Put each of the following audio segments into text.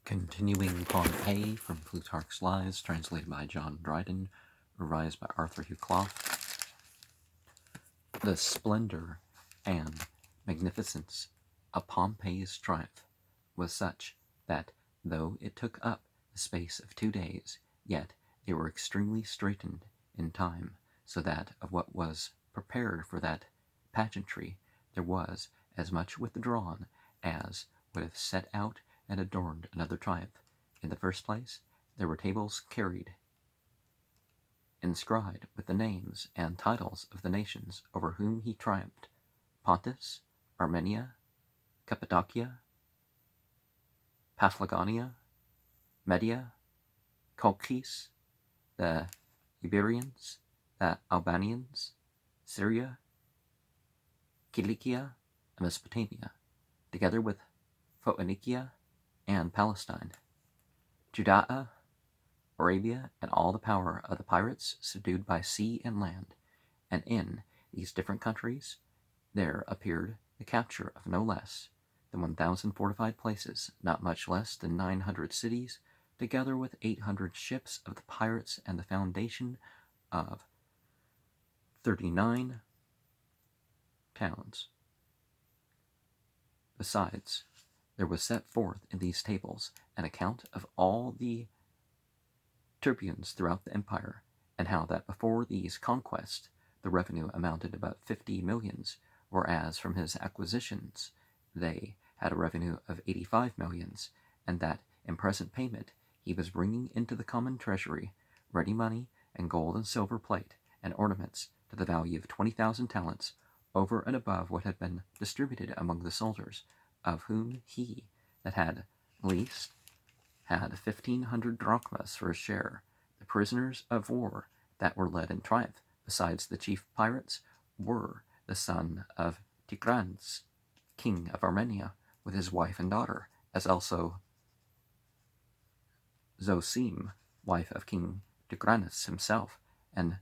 Continuing Pompey from Plutarch's Lives, translated by John Dryden, revised by Arthur Hugh Clough. The splendor and magnificence of Pompey's triumph was such that, though it took up the space of 2 days, yet they were extremely straitened in time, so that of what was prepared for that pageantry there was as much withdrawn as would have set out and adorned another triumph. In the first place, there were tables carried, inscribed with the names and titles of the nations over whom he triumphed: Pontus, Armenia, Cappadocia, Paphlagonia, Media, Colchis, the Iberians, the Albanians, Syria, Cilicia, and Mesopotamia, together with Phoenicia and Palestine, Judea, Arabia, and all the power of the pirates subdued by sea and land. And in these different countries there appeared the capture of no less than 1,000 fortified places, not much less than 900 cities, together with 800 ships of the pirates, and the foundation of 39 towns. Besides, there was set forth in these tables an account of all the tribunes throughout the empire, and how that before these conquests the revenue amounted about 50 millions, whereas from his acquisitions they had a revenue of 85 millions, and that in present payment he was bringing into the common treasury ready money and gold and silver plate and ornaments to the value of 20,000 talents, over and above what had been distributed among the soldiers, of whom he that had least had 1,500 drachmas for his share. The prisoners of war that were led in triumph, besides the chief pirates, were the son of Tigranes, king of Armenia, with his wife and daughter, as also Zosim, wife of King Tigranes himself, and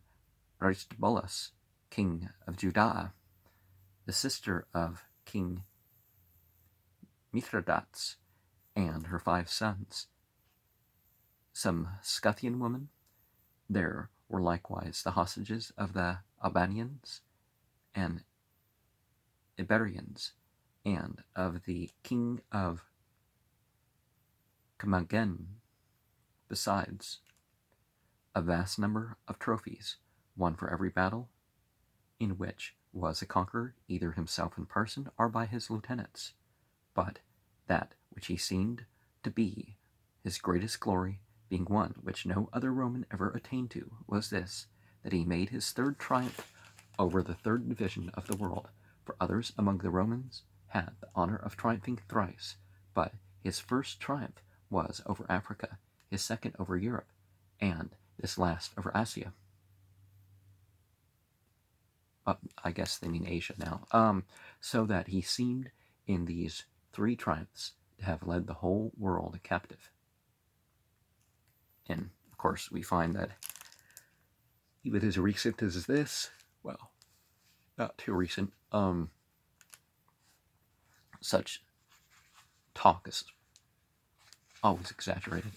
Aristobulus, king of Judea, the sister of King Mithridates, and her 5 sons. Some Scythian women. There were likewise the hostages of the Albanians and Iberians, and of the king of Commagene, besides a vast number of trophies, one for every battle, in which was a conqueror, either himself in person or by his lieutenants. But that which he seemed to be his greatest glory, being one which no other Roman ever attained to, was this, that he made his 3rd triumph over the 3rd division of the world. For others among the Romans had the honor of triumphing thrice, but his 1st triumph was over Africa, his 2nd over Europe, and this last over Asia. I guess they mean Asia now. So that he seemed in these 3 triumphs to have led the whole world captive. And of course we find that even as recent as this, well, not too recent, such talk is always exaggerated.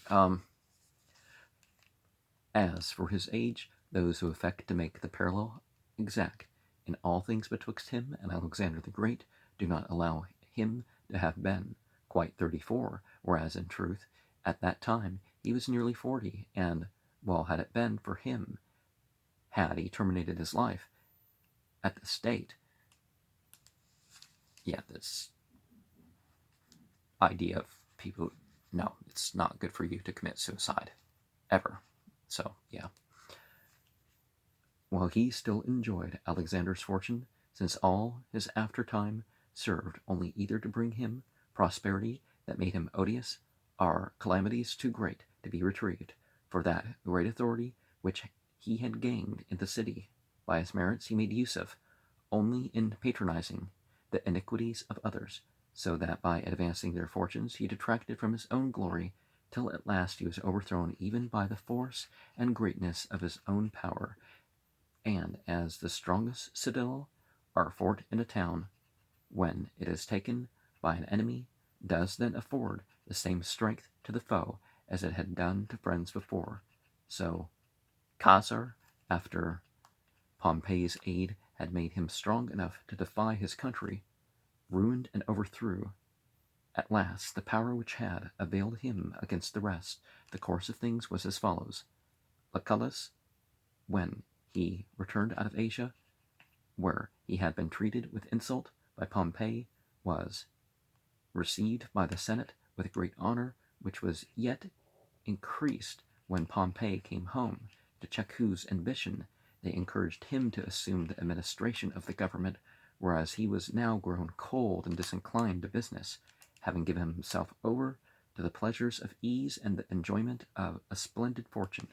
As for his age, those who affect to make the parallel exact in all things betwixt him and Alexander the Great do not allow him to have been quite 34, whereas in truth at that time he was nearly 40, and well, had it been for him, had he terminated his life at this date, this idea of people, no, it's not good for you to commit suicide, ever. So, yeah. While he still enjoyed Alexander's fortune, since all his aftertime served only either to bring him prosperity that made him odious, or calamities too great to be retrieved, for that great authority which he had gained in the city by his merits he made use of only in patronizing the iniquities of others, so that by advancing their fortunes he detracted from his own glory, till at last he was overthrown even by the force and greatness of his own power. And as the strongest citadel or fort in a town, when it is taken by an enemy, does then afford the same strength to the foe as it had done to friends before. So Caesar, after Pompey's aid had made him strong enough to defy his country, ruined and overthrew at last the power which had availed him against the rest. The course of things was as follows. Lucullus, when he returned out of Asia, where he had been treated with insult by Pompey, was received by the Senate with great honor, which was yet increased when Pompey came home. To check whose ambition, they encouraged him to assume the administration of the government, whereas he was now grown cold and disinclined to business, having given himself over to the pleasures of ease and the enjoyment of a splendid fortune.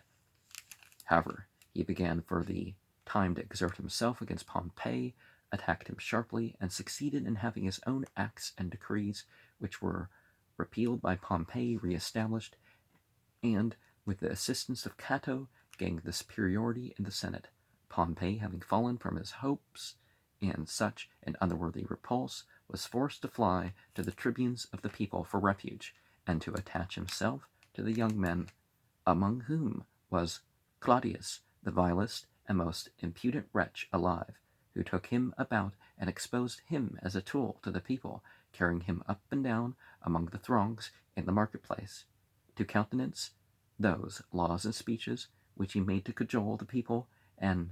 However, he began for the time to exert himself against Pompey, attacked him sharply, and succeeded in having his own acts and decrees, which were repealed by Pompey, re-established, and, with the assistance of Cato, gained the superiority in the Senate. Pompey, having fallen from his hopes in such an unworthy repulse, was forced to fly to the tribunes of the people for refuge, and to attach himself to the young men, among whom was Claudius, the vilest and most impudent wretch alive, who took him about and exposed him as a tool to the people, carrying him up and down among the throngs in the marketplace, to countenance those laws and speeches which he made to cajole the people and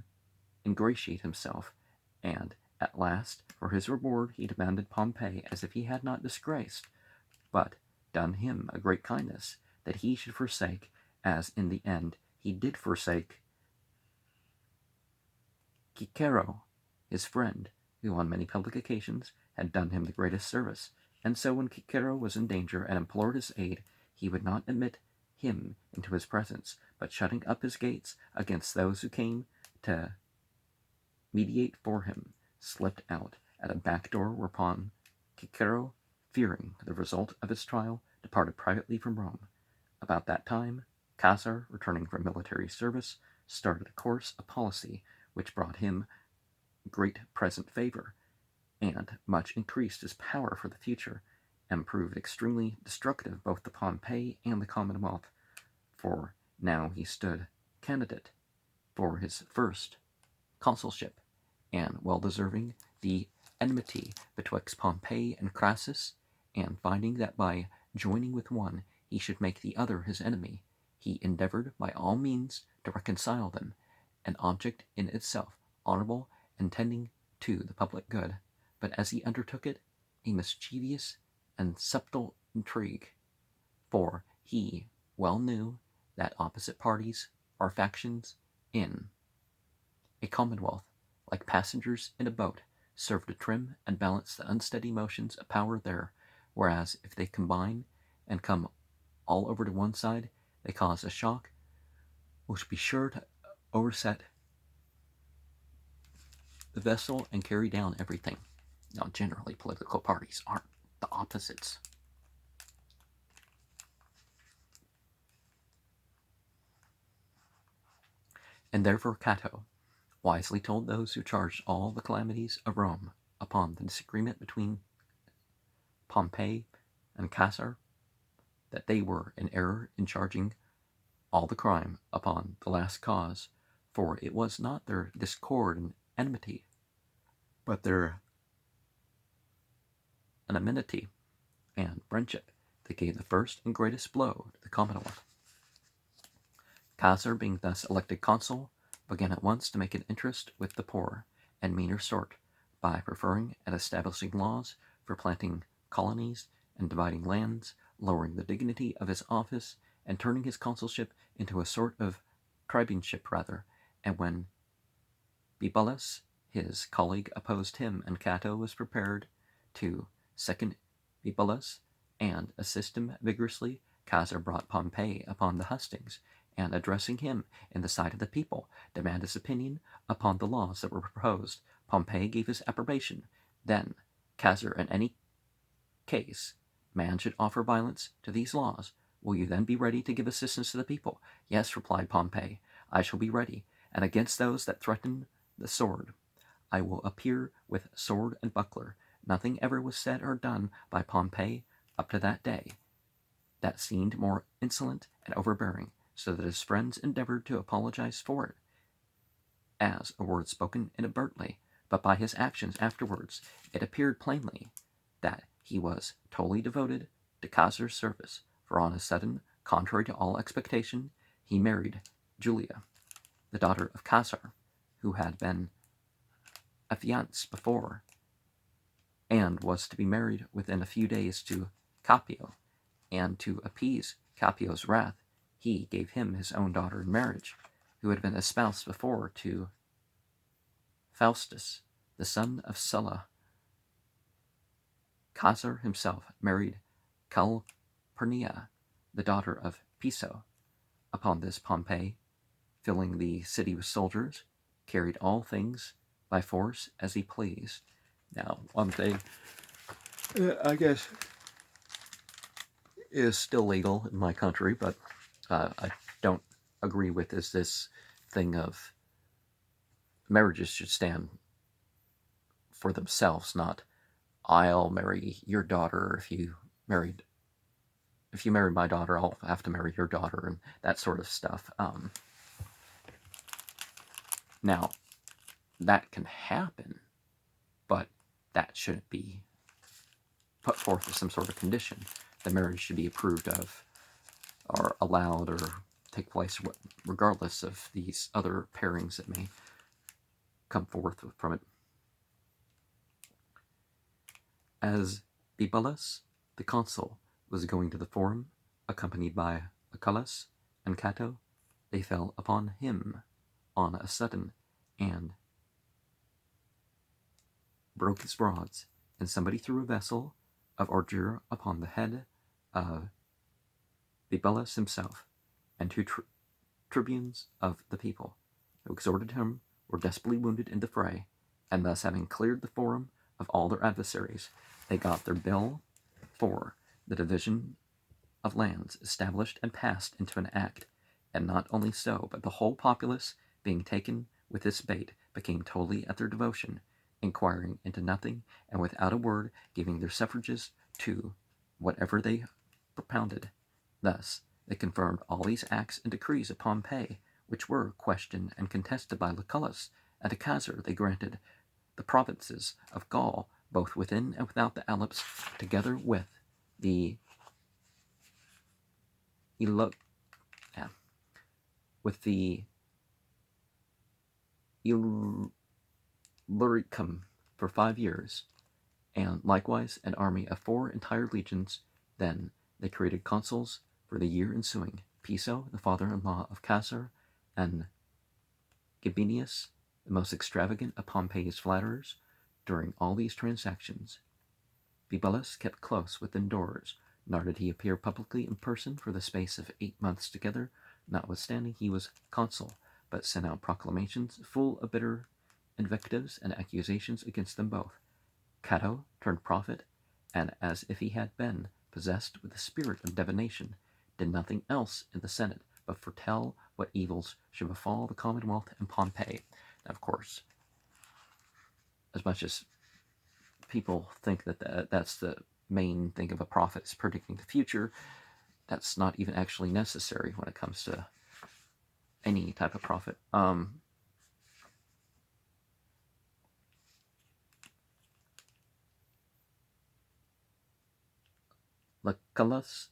ingratiate himself, and at last, for his reward, he demanded Pompey, as if he had not disgraced, but done him a great kindness, that he should forsake, as in the end he did forsake, Cicero, his friend, who on many public occasions had done him the greatest service. And so when Cicero was in danger and implored his aid, he would not admit him into his presence, but shutting up his gates against those who came to mediate for him, slipped out at a back door, whereupon Cicero, fearing the result of his trial, departed privately from Rome. About that time, Caesar, returning from military service, started a course of policy which brought him great present favor, and much increased his power for the future, and proved extremely destructive both to Pompey and the Commonwealth, for now he stood candidate for his first consulship, and well deserving the enmity betwixt Pompey and Crassus, and finding that by joining with one he should make the other his enemy, he endeavored by all means to reconcile them, an object in itself honorable and tending to the public good, but as he undertook it, a mischievous and subtle intrigue, for he well knew that opposite parties are factions in a commonwealth, like passengers in a boat, serve to trim and balance the unsteady motions of power there, whereas if they combine and come all over to one side, they cause a shock which be sure to overset the vessel and carry down everything. Now, generally, political parties aren't the opposites. And therefore Cato wisely told those who charged all the calamities of Rome upon the disagreement between Pompey and Caesar, that they were in error in charging all the crime upon the last cause, for it was not their discord and enmity, but their enmity and friendship that gave the first and greatest blow to the Commonwealth. Caesar, being thus elected consul, began at once to make an interest with the poor and meaner sort, by preferring and establishing laws for planting colonies and dividing lands, lowering the dignity of his office, and turning his consulship into a sort of tribuneship rather. And when Bibulus, his colleague, opposed him, and Cato was prepared to second Bibulus and assist him vigorously, Caesar brought Pompey upon the hustings, and addressing him in the sight of the people, demanded his opinion upon the laws that were proposed. Pompey gave his approbation. Then Caesar, in any case man should offer violence to these laws, will you then be ready to give assistance to the people? Yes, replied Pompey, I shall be ready, and against those that threaten the sword I will appear with sword and buckler. Nothing ever was said or done by Pompey up to that day, that seemed more insolent and overbearing, so that his friends endeavored to apologize for it, as a word spoken inadvertently, but by his actions afterwards it appeared plainly that he was totally devoted to Caesar's service, for on a sudden, contrary to all expectation, he married Julia, the daughter of Caesar, who had been affianced before, and was to be married within a few days to Capio, and to appease Capio's wrath, he gave him his own daughter in marriage, who had been espoused before to Faustus, the son of Sulla. Caesar himself married Calpurnia, the daughter of Piso. Upon this, Pompey, filling the city with soldiers, carried all things by force as he pleased. Now, one thing, I guess, is still legal in my country, but I don't agree with is this thing of marriages should stand for themselves, not I'll marry your daughter if you marry my daughter, I'll have to marry your daughter, and that sort of stuff. Now, that can happen, but that shouldn't be put forth as some sort of condition. The marriage should be approved of, or allowed, or take place regardless of these other pairings that may come forth from it. As Bibulus, the consul, was going to the forum, accompanied by Lucullus and Cato, they fell upon him on a sudden, and broke his rods, and somebody threw a vessel of ordure upon the head of Bibulus himself, and two tribunes of the people, who exhorted him, were desperately wounded in the fray, and thus having cleared the forum of all their adversaries, they got their bill for the division of lands established and passed into an act, and not only so, but the whole populace, being taken with this bait, became totally at their devotion, inquiring into nothing, and without a word giving their suffrages to whatever they propounded. Thus they confirmed all these acts and decrees of Pompey, which were questioned and contested by Lucullus, and to Caesar they granted the provinces of Gaul, both within and without the Alps, together with the Illyricum for 5 years, and likewise an army of 4 entire legions. Then they created consuls for the year ensuing, Piso, the father-in-law of Caesar, and Gabinius, the most extravagant of Pompey's flatterers. During all these transactions, Bibulus kept close within doors, nor did he appear publicly in person for the space of 8 months together, notwithstanding he was consul, but sent out proclamations full of bitter invectives and accusations against them both. Cato turned prophet, and as if he had been possessed with the spirit of divination, did nothing else in the Senate but foretell what evils should befall the Commonwealth and Pompey. Now, of course, as much as people think that that's the main thing of a prophet, is predicting the future, that's not even actually necessary when it comes to any type of prophet. Lucullus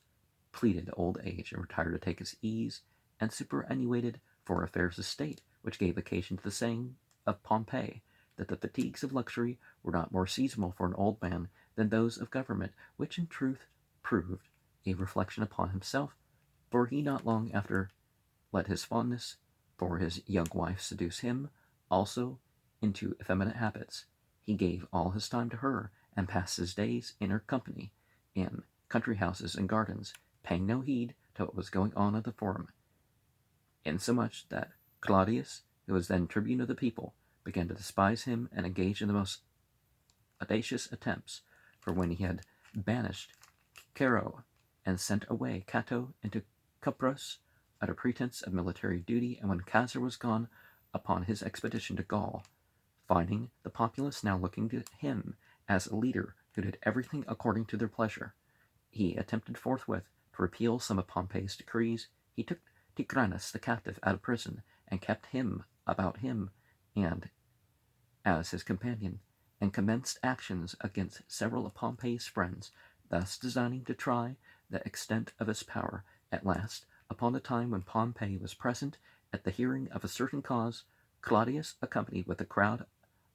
pleaded old age and retired to take his ease, and superannuated for affairs of state, which gave occasion to the saying of Pompey, that the fatigues of luxury were not more seasonable for an old man than those of government, which in truth proved a reflection upon himself, for he not long after let his fondness for his young wife seduce him also into effeminate habits. He gave all his time to her, and passed his days in her company, in country houses and gardens, paying no heed to what was going on at the forum, insomuch that Claudius, who was then tribune of the people, began to despise him and engage in the most audacious attempts, for when he had banished Caro and sent away Cato into Cyprus under pretense of military duty, and when Caesar was gone upon his expedition to Gaul, finding the populace now looking to him as a leader who did everything according to their pleasure, he attempted forthwith to repeal some of Pompey's decrees, he took Tigranes the captive out of prison and kept him about him and as his companion, and commenced actions against several of Pompey's friends, thus designing to try the extent of his power. At last, upon the time when Pompey was present at the hearing of a certain cause, Claudius, accompanied with a crowd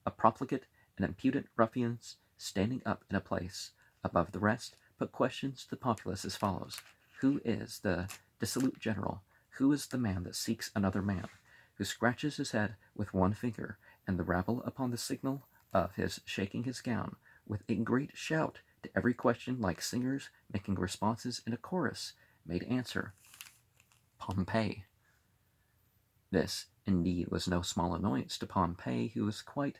of profligate and impudent ruffians, standing up in a place above the rest, put questions to the populace as follows: Who is the dissolute general? Who is the man that seeks another man, who scratches his head with one finger, and the rabble, upon the signal of his shaking his gown, with a great shout to every question, like singers making responses in a chorus, made answer, Pompey. This, indeed, was no small annoyance to Pompey, who was quite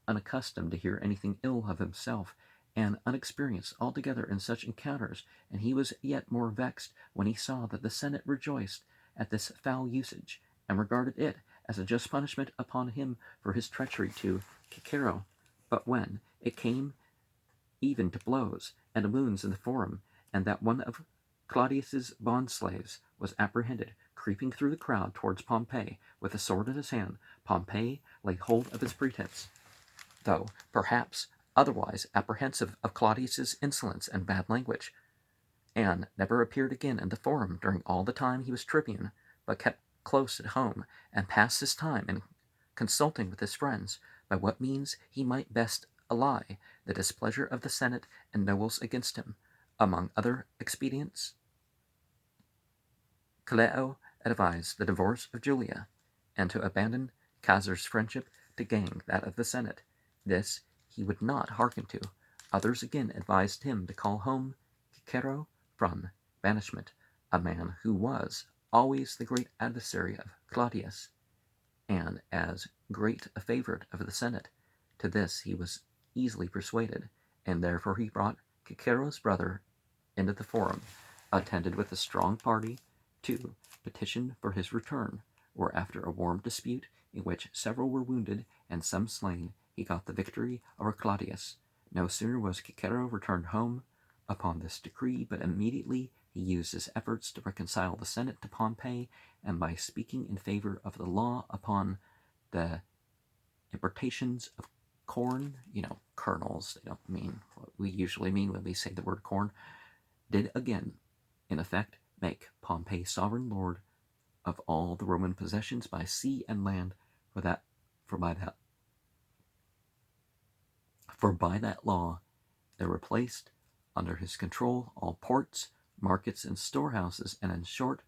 unaccustomed to hear anything ill of himself, and unexperienced altogether in such encounters, and he was yet more vexed when he saw that the Senate rejoiced at this foul usage, and regarded it as a just punishment upon him for his treachery to Cicero. But when it came even to blows and wounds in the forum, and that one of Claudius's bond-slaves was apprehended, creeping through the crowd towards Pompey with a sword in his hand, Pompey laid hold of his pretense, though perhaps otherwise apprehensive of Claudius's insolence and bad language, and never appeared again in the forum during all the time he was tribune, but kept close at home, and passed his time in consulting with his friends by what means he might best allay the displeasure of the Senate and nobles against him. Among other expedients, Clough advised the divorce of Julia, and to abandon Caesar's friendship to gain that of the Senate. This he would not hearken to. Others again advised him to call home Cicero from banishment, a man who was always the great adversary of Claudius, and as great a favorite of the Senate. To this he was easily persuaded, and therefore he brought Cicero's brother into the forum, attended with a strong party, to petition for his return, where after a warm dispute, in which several were wounded and some slain, he got the victory over Claudius. No sooner was Cicero returned home upon this decree, but immediately he used his efforts to reconcile the Senate to Pompey, and by speaking in favor of the law upon the importations of corn, kernels, they don't mean what we usually mean when we say the word corn, did again, in effect, make Pompey sovereign lord of all the Roman possessions by sea and land, for by that law there were placed under his control all ports, markets, and storehouses, and in short,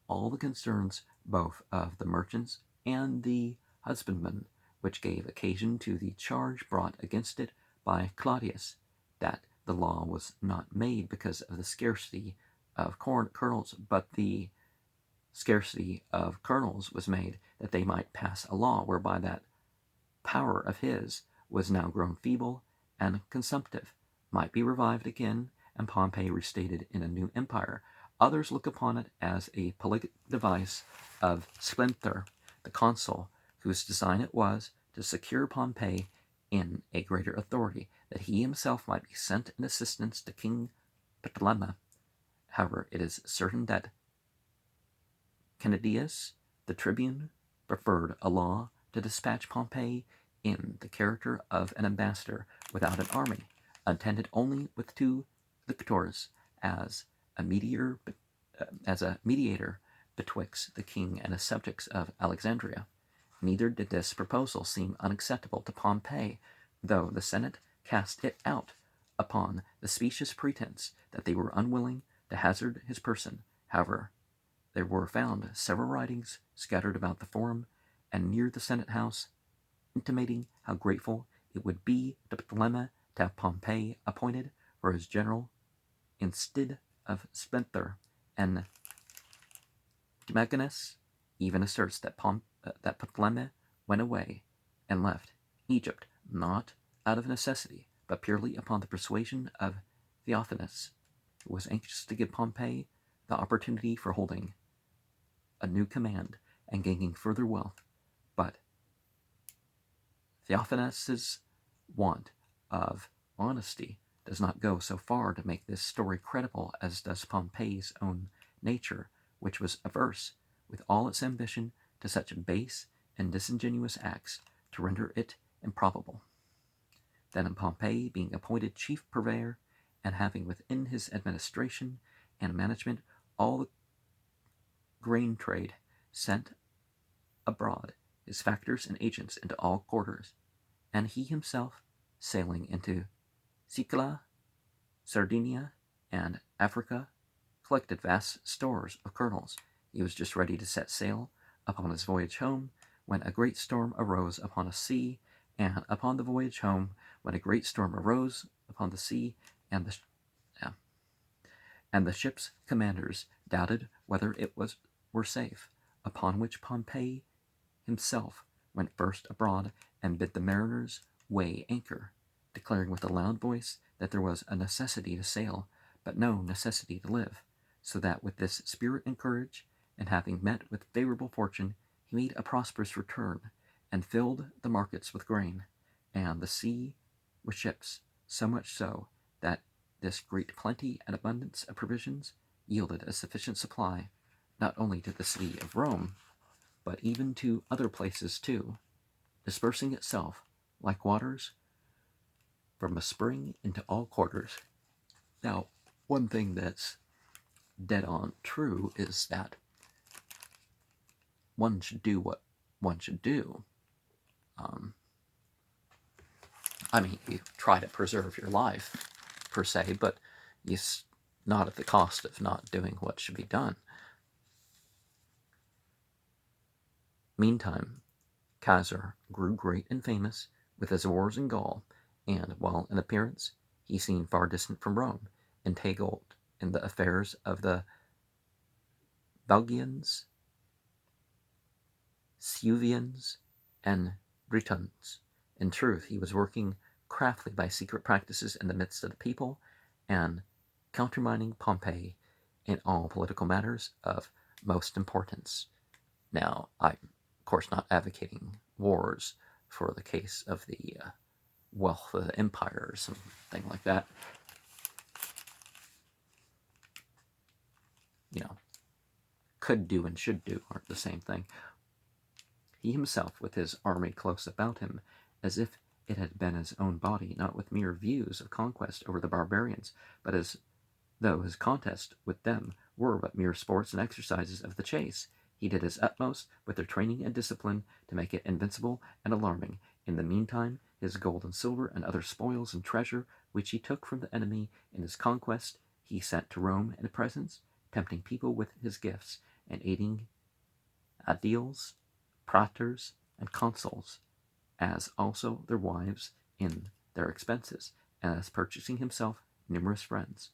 all the concerns both of the merchants and the husbandmen, which gave occasion to the charge brought against it by Claudius, that the law was not made because of the scarcity of kernels, but the scarcity of kernels was made that they might pass a law whereby that power of his was now grown feeble and consumptive, might be revived again, and Pompey restated in a new empire. Others look upon it as a politic device of Splinter, the consul, whose design it was to secure Pompey in a greater authority, that he himself might be sent in assistance to King Ptolemy. However, it is certain that Canidius, the tribune, preferred a law to dispatch Pompey in the character of an ambassador without an army, attended only with 2 lictors, as a mediator betwixt the king and his subjects of Alexandria. Neither did this proposal seem unacceptable to Pompey, though the Senate cast it out upon the specious pretense that they were unwilling to hazard his person. However, there were found several writings scattered about the forum and near the Senate house, intimating how grateful it would be to Ptolemy to have Pompey appointed for his general instead of Splinter, and Timagenes even asserts that Ptolemy went away and left Egypt not out of necessity, but purely upon the persuasion of Theophanes, who was anxious to give Pompey the opportunity for holding a new command and gaining further wealth. But Theophanes' want of honesty does not go so far to make this story credible as does Pompey's own nature, which was averse, with all its ambition, to such base and disingenuous acts, to render it improbable. Then Pompey, being appointed chief purveyor, and having within his administration and management all the grain trade, sent abroad his factors and agents into all quarters, and he himself, sailing into Sicily, Sardinia, and Africa, collected vast stores of kernels. He was just ready to set sail upon his voyage home, when a great storm arose upon a sea, and upon the voyage home, when a great storm arose upon the sea, and the ship's commanders doubted whether it were safe, upon which Pompey himself went first abroad and bid the mariners weigh anchor, declaring with a loud voice that there was a necessity to sail, but no necessity to live, so that with this spirit and courage, and having met with favorable fortune, he made a prosperous return, and filled the markets with grain, and the sea with ships, so much so that this great plenty and abundance of provisions yielded a sufficient supply, not only to the city of Rome, but even to other places too, dispersing itself like waters from a spring into all quarters. Now, one thing that's dead on true is that one should do what one should do. You try to preserve your life, per se, but it's not at the cost of not doing what should be done. Meantime, Caesar grew great and famous with his wars in Gaul, and while in appearance he seemed far distant from Rome, entangled in the affairs of the Belgians, Suevians, and Britons. In truth, he was working craftily by secret practices in the midst of the people, and countermining Pompey in all political matters of most importance. Now, I'm, of course, not advocating wars for the case of the wealth of the empire or something like that. Could do and should do aren't the same thing. He himself, with his army close about him, as if it had been his own body, not with mere views of conquest over the barbarians, but as though his contest with them were but mere sports and exercises of the chase, he did his utmost with their training and discipline to make it invincible and alarming. In the meantime, his gold and silver and other spoils and treasure, which he took from the enemy in his conquest, he sent to Rome in presents, tempting people with his gifts, and aiding aediles, praetors, and consuls, as also their wives in their expenses, and as purchasing himself numerous friends,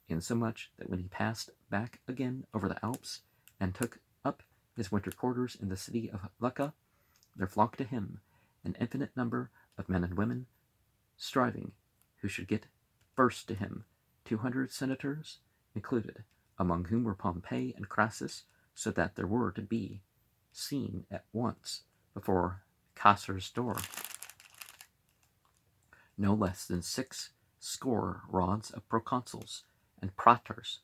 insomuch that when he passed back again over the Alps, and took up his winter quarters in the city of Lucca, there flocked to him an infinite number of men and women, striving who should get first to him, 200 senators included, among whom were Pompey and Crassus, so that there were to be seen at once before Caesar's door no less than 60 rods of proconsuls and praetors.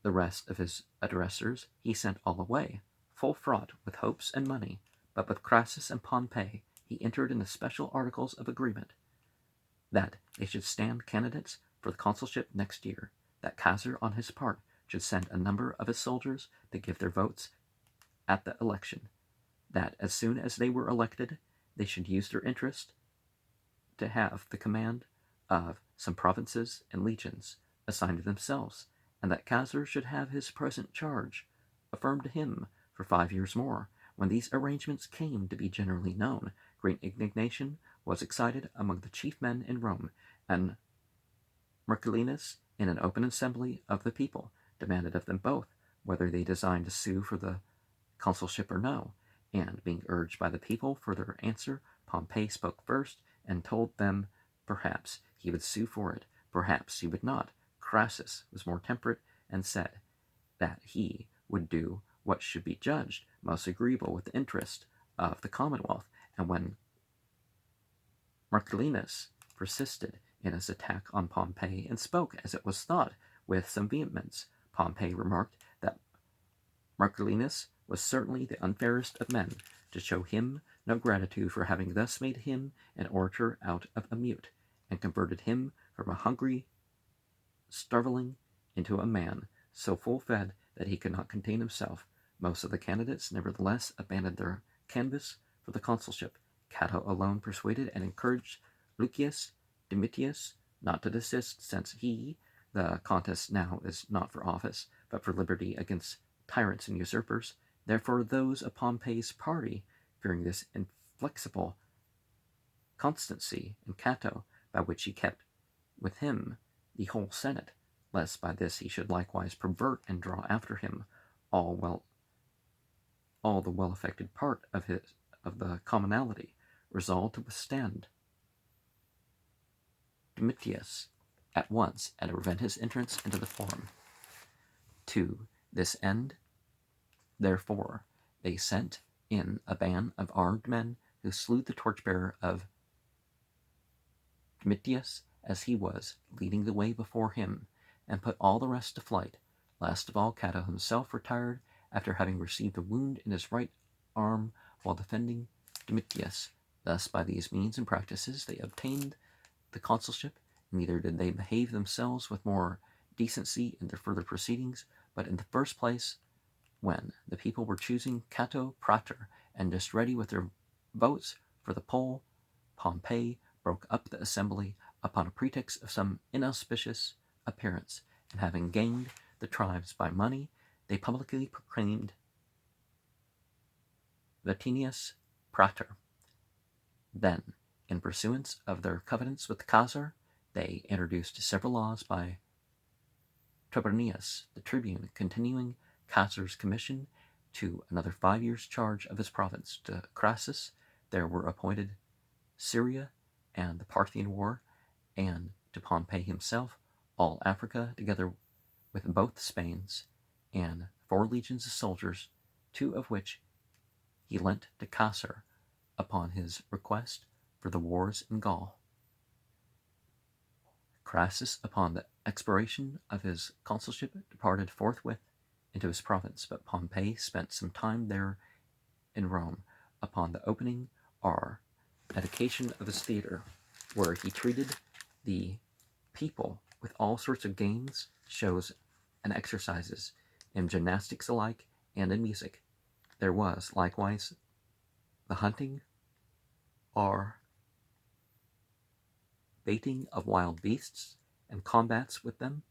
The rest of his addressers he sent all away, full fraught with hopes and money, but with Crassus and Pompey he entered into special articles of agreement, that they should stand candidates for the consulship next year, that Caesar on his part should send a number of his soldiers to give their votes at the election, that as soon as they were elected, they should use their interest to have the command of some provinces and legions assigned to themselves, and that Caesar should have his present charge affirmed to him for 5 years more. When these arrangements came to be generally known, great indignation was excited among the chief men in Rome, and Marcellinus, in an open assembly of the people, demanded of them both whether they designed to sue for the consulship or no, and being urged by the people for their answer, Pompey spoke first and told them perhaps he would sue for it, perhaps he would not. Crassus was more temperate and said that he would do what should be judged most agreeable with the interest of the commonwealth, and when Marcellinus persisted in his attack on Pompey, and spoke, as it was thought, with some vehemence. Pompey remarked that Marcellinus was certainly the unfairest of men, to show him no gratitude for having thus made him an orator out of a mute, and converted him from a hungry starveling into a man so full fed that he could not contain himself. Most of the candidates nevertheless abandoned their canvass for the consulship. Cato alone persuaded and encouraged Lucius Domitius not to desist, since the contest now is not for office, but for liberty against tyrants and usurpers. Therefore those of Pompey's party, fearing this inflexible constancy in Cato, by which he kept with him the whole Senate, lest by this he should likewise pervert and draw after him all the well-affected part of the commonalty, resolved to withstand Domitius at once, and to prevent his entrance into the forum. To this end, therefore, they sent in a band of armed men who slew the torchbearer of Domitius as he was leading the way before him, and put all the rest to flight. Last of all, Cato himself retired after having received a wound in his right arm while defending Domitius. Thus, by these means and practices, they obtained the consulship. Neither did they behave themselves with more decency in their further proceedings, but in the first place, when the people were choosing Cato praetor and just ready with their votes for the poll, Pompey broke up the assembly upon a pretext of some inauspicious appearance, and having gained the tribes by money, they publicly proclaimed Vatinius praetor. Then, in pursuance of their covenants with Caesar, they introduced several laws by Trebonius, the tribune, continuing Caesar's commission to another 5 years' charge of his province. To Crassus there were appointed Syria and the Parthian War, and to Pompey himself all Africa, together with both Spains, and 4 legions of soldiers, 2 of which he lent to Caesar upon his request for the wars in Gaul. Crassus, upon the expiration of his consulship, departed forthwith into his province, but Pompey spent some time there in Rome upon the opening or dedication of his theater, where he treated the people with all sorts of games, shows, and exercises, in gymnastics alike and in music. There was likewise the hunting or baiting of wild beasts, and combats with them,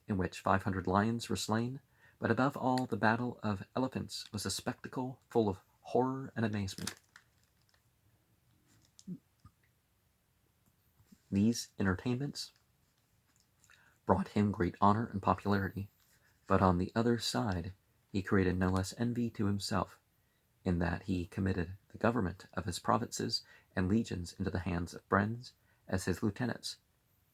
in which 500 lions were slain. But above all, the battle of elephants was a spectacle full of horror and amazement. These entertainments brought him great honor and popularity, but on the other side he created no less envy to himself, in that he committed the government of his provinces and legions into the hands of friends as his lieutenants,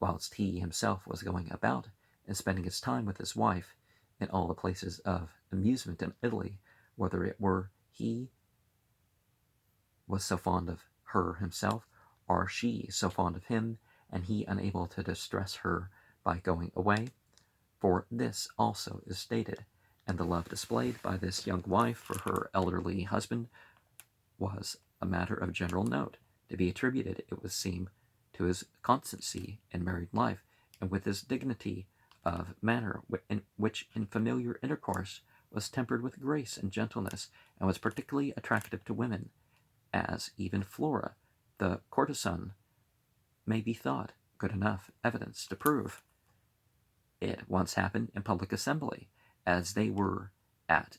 whilst he himself was going about and spending his time with his wife in all the places of amusement in Italy, whether it were he was so fond of her himself, or she so fond of him, and he unable to distress her by going away. For this also is stated, and the love displayed by this young wife for her elderly husband was a matter of general note, to be attributed, it would seem, to his constancy in married life, and with his dignity of manner, which in familiar intercourse was tempered with grace and gentleness, and was particularly attractive to women, as even Flora, the courtesan, may be thought good enough evidence to prove. It once happened in public assembly, as they were at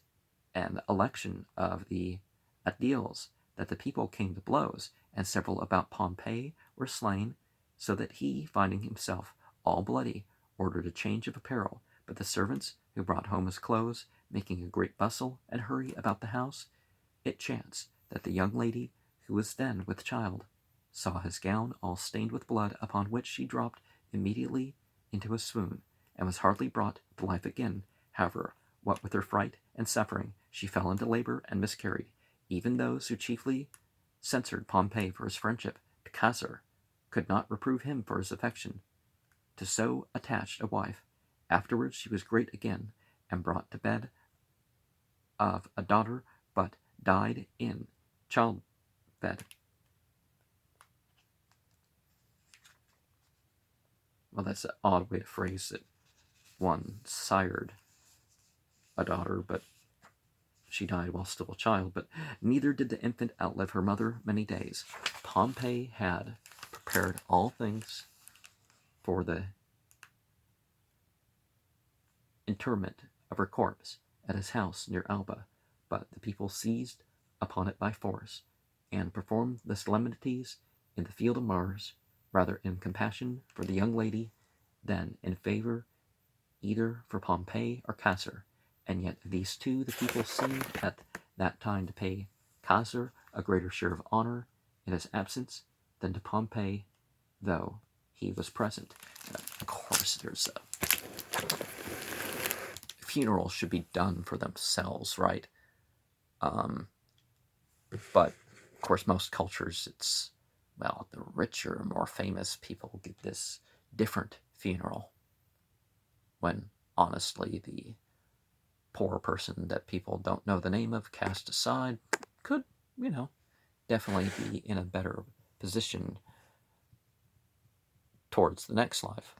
an election of the aediles, that the people came to blows, and several about Pompey were slain, so that he, finding himself all bloody, ordered a change of apparel. But the servants who brought home his clothes, making a great bustle and hurry about the house, it chanced that the young lady, who was then with child, saw his gown all stained with blood, upon which she dropped immediately into a swoon, and was hardly brought to life again. However, what with her fright and suffering, she fell into labor and miscarried. Even those who chiefly censured Pompey for his friendship to Caesar could not reprove him for his affection to so attached a wife. Afterwards she was great again, and brought to bed of a daughter, but died in childbed. Well, that's an odd way to phrase it. One sired a daughter, but she died while still a child. But neither did the infant outlive her mother many days. Pompey had prepared all things for the interment of her corpse at his house near Alba, but the people seized upon it by force, and performed the solemnities in the field of Mars, rather in compassion for the young lady than in favor either for Pompey or Caesar. And yet these two the people seemed at that time to pay Caesar a greater share of honor in his absence than to Pompey, though he was present. Of course, there's funerals should be done for themselves, right? But of course, most cultures, it's, well, the richer, more famous people get this different funeral, when honestly the poor person that people don't know the name of, cast aside, could, definitely be in a better position towards the next life.